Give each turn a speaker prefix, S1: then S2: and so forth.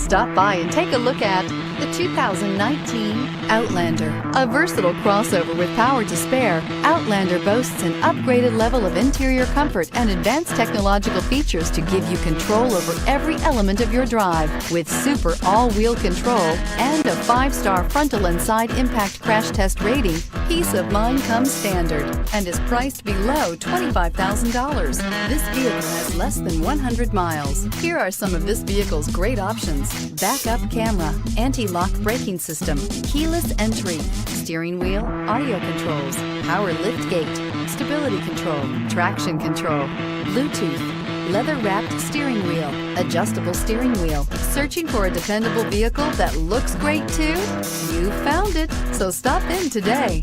S1: Stop by and take a look at the 2019 Outlander. A versatile crossover with power to spare, Outlander boasts an upgraded level of interior comfort and advanced technological features to give you control over every element of your drive. With super all-wheel control and a 5-star frontal and side impact crash test rating, peace of mind comes standard and is priced below $25,000. This vehicle has less than 100 miles. Here are some of this vehicle's great options: backup camera, anti-lock braking system, keyless entry, steering wheel audio controls, power lift gate, stability control, traction control, Bluetooth, leather-wrapped steering wheel, adjustable steering wheel. Searching for a dependable vehicle that looks great too? You found it, so stop in today.